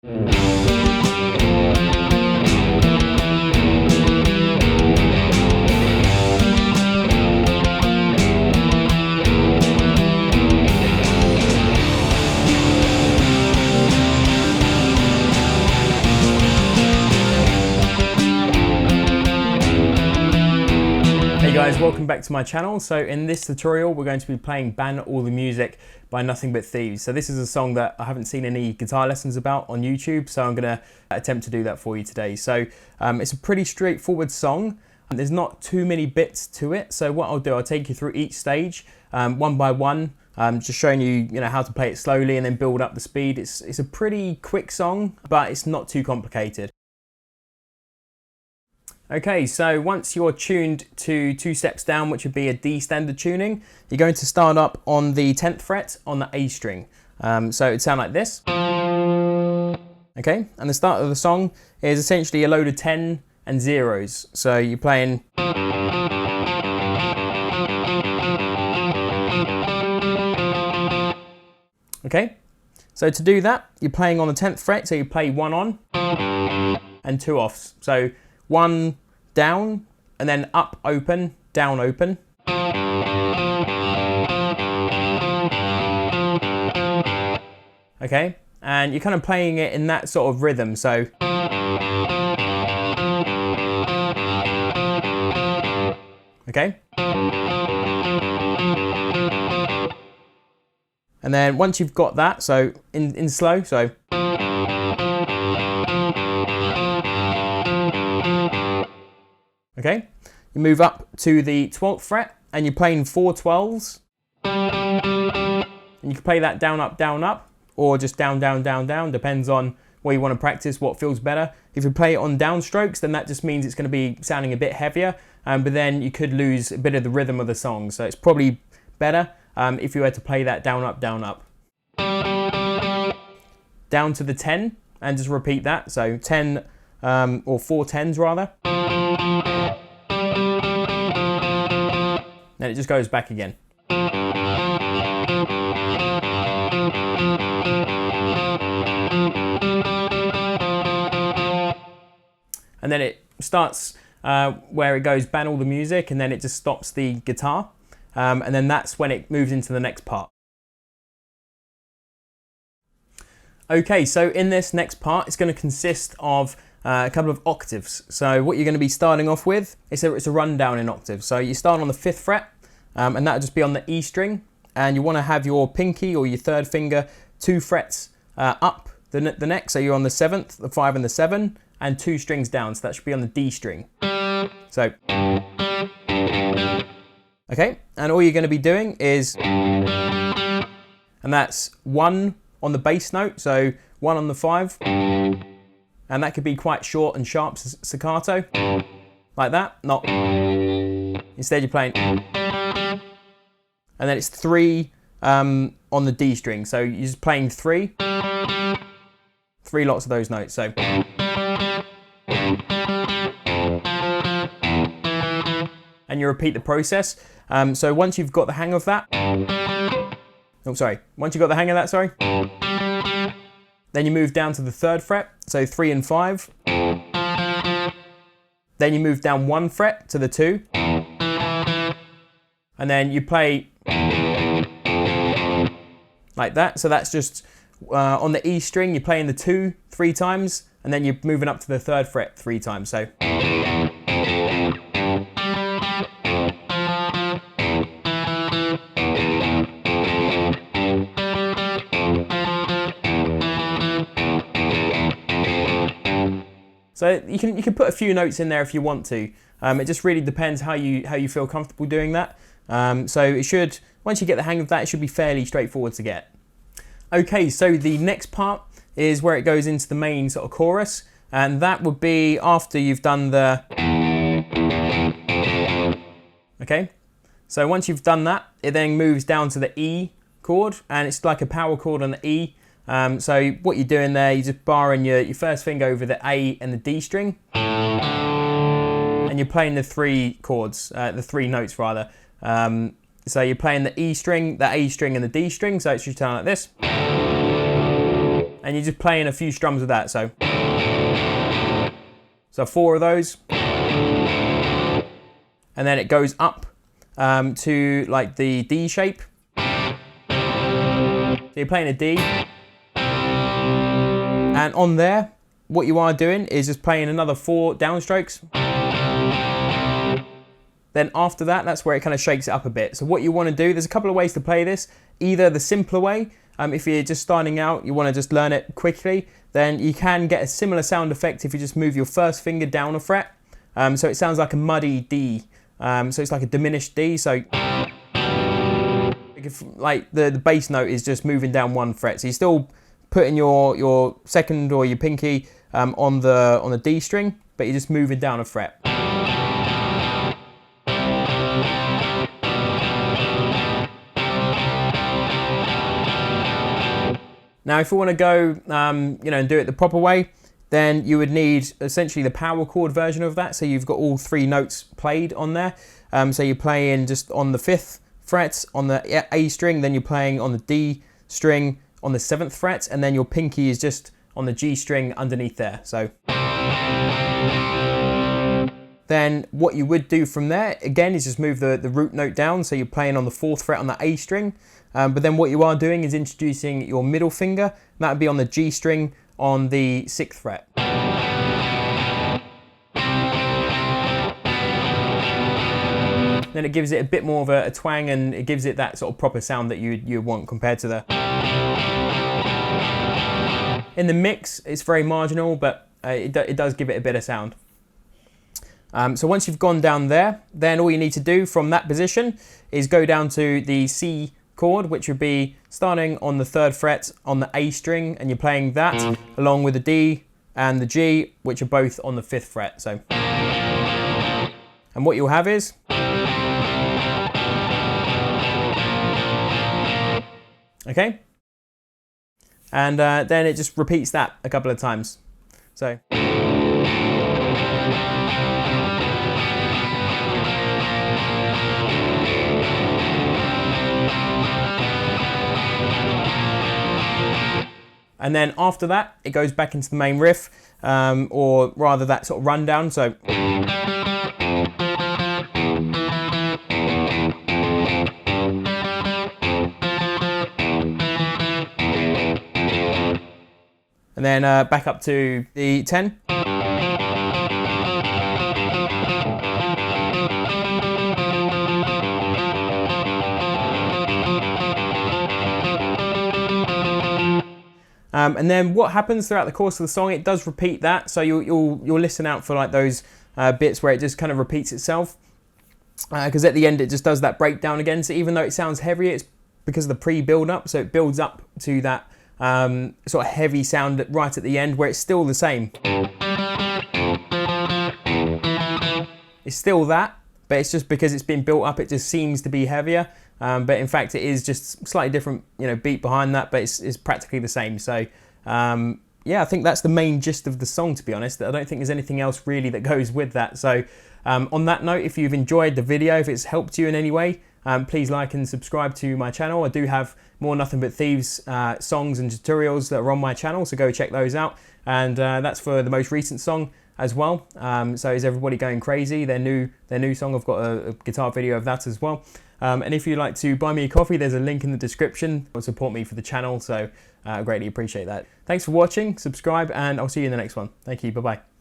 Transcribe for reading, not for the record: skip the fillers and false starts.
Hey guys, welcome back to my channel. So in this tutorial we're going to be playing Ban All the Music by Nothing But Thieves. So this is a song that I haven't seen any guitar lessons about on YouTube, so I'm going to attempt to do that for you today. So it's a pretty straightforward song and there's not too many bits to it. So what I'll do, I'll take you through each stage one by one, just showing you how to play it slowly and then build up the speed. It's a pretty quick song, but it's not too complicated. Okay, so once you're tuned to 2 steps down, which would be a D standard tuning, you're going to start up on the 10th fret on the A string. So it'd sound like this. Okay, and the start of the song is essentially a load of 10 and zeros. So you're playing. Okay, so to do that, you're playing on the 10th fret, so you play 1 on and 2 offs. So 1 down and then up open, down open. Okay, and you're kind of playing it in that sort of rhythm. So okay. And then once you've got that, so in slow, so okay, you move up to the 12th fret and you're playing 4 12s. And you can play that down, up, or just down, down, down, down. Depends on where you want to practice, what feels better. If you play it on downstrokes, then that just means it's going to be sounding a bit heavier, but then you could lose a bit of the rhythm of the song. So it's probably better if you were to play that down, up, down, up. Down to the 10 and just repeat that. So 10 or 4 10s rather. Then it just goes back again. And then it starts where it goes ban all the music, and then it just stops the guitar. And then that's when it moves into the next part. Okay, so in this next part, it's going to consist of a couple of octaves. So what you're going to be starting off with, it's a rundown in octaves. So you start on the 5th fret, and that'll just be on the E string, and you want to have your pinky or your 3rd finger 2 frets up the neck. So you're on the 7th, the 5 and the 7, and 2 strings down. So that should be on the D string. So okay, and all you're going to be doing is, and that's 1 on the bass note, so 1 on the 5. And that could be quite short and sharp staccato, like that. Not. Instead, you're playing. And then it's 3 on the D string. So you're just playing 3 lots of those notes. So. And you repeat the process. So once you've got the hang of that. Once you've got the hang of that, then you move down to the 3rd fret, so 3 and 5. Then you move down 1 fret to the 2. And then you play like that. So that's just on the E string, you're playing the 2 3 times, and then you're moving up to the 3rd fret 3 times. So. So you can put a few notes in there if you want to. It just really depends how you feel comfortable doing that. So it should, once you get the hang of that, it should be fairly straightforward to get. Okay, so the next part is where it goes into the main sort of chorus, and that would be after you've done the. Okay, so once you've done that, it then moves down to the E chord, and it's like a power chord on the E. So what you're doing there, you're just barring your 1st finger over the A and the D string, and you're playing the 3 chords, the 3 notes rather. So you're playing the E string, the A string, and the D string. So it should sound like this. And and you're just playing a few strums of that. So 4 of those, and then it goes up to like the D shape. So you're playing a D, and on there, what you are doing is just playing another 4 downstrokes. Then after that, that's where it kind of shakes it up a bit. So what you want to do, there's a couple of ways to play this. Either the simpler way, if you're just starting out, you want to just learn it quickly, then you can get a similar sound effect if you just move your first finger down a fret. So it sounds like a muddy D. So it's like a diminished D. So if, like the bass note is just moving down 1 fret. So you're still putting your second or your pinky on the D string, but you're just moving down a fret. Now, if you want to go, and do it the proper way, then you would need essentially the power chord version of that. So you've got all 3 notes played on there. So you're playing just on the 5th fret on the A string, then you're playing on the D string on the 7th fret, and then your pinky is just on the G string underneath there. So then what you would do from there, again, is just move the root note down. So you're playing on the 4th fret on the A string. But then what you are doing is introducing your middle finger. That would be on the G string on the 6th fret. Then it gives it a bit more of a twang, and it gives it that sort of proper sound that you want compared to the... In the mix, it's very marginal, but it does give it a bit of sound. So once you've gone down there, then all you need to do from that position is go down to the C chord, which would be starting on the 3rd fret on the A string, and you're playing that along with the D and the G, which are both on the 5th fret. So, and what you'll have is, okay, and then it just repeats that a couple of times. So. And then after that, it goes back into the main riff, or rather that sort of rundown. So. And then back up to the 10. And then what happens throughout the course of the song, it does repeat that. So you'll listen out for like those bits where it just kind of repeats itself. Because at the end it just does that breakdown again. So even though it sounds heavier, it's because of the pre-build up. So it builds up to that sort of heavy sound right at the end, where it's still the same. It's still that, but it's just because it's been built up, it just seems to be heavier. But in fact, it is just slightly different, beat behind that, but it's practically the same. So, yeah, I think that's the main gist of the song, to be honest. I don't think there's anything else really that goes with that. So, on that note, if you've enjoyed the video, if it's helped you in any way, please like and subscribe to my channel. I do have more Nothing But Thieves songs and tutorials that are on my channel, so go check those out. And that's for the most recent song as well. So Is Everybody Going Crazy? Their new song. I've got a guitar video of that as well. And if you'd like to buy me a coffee, there's a link in the description. It will support me for the channel, so I greatly appreciate that. Thanks for watching, subscribe, and I'll see you in the next one. Thank you, bye-bye.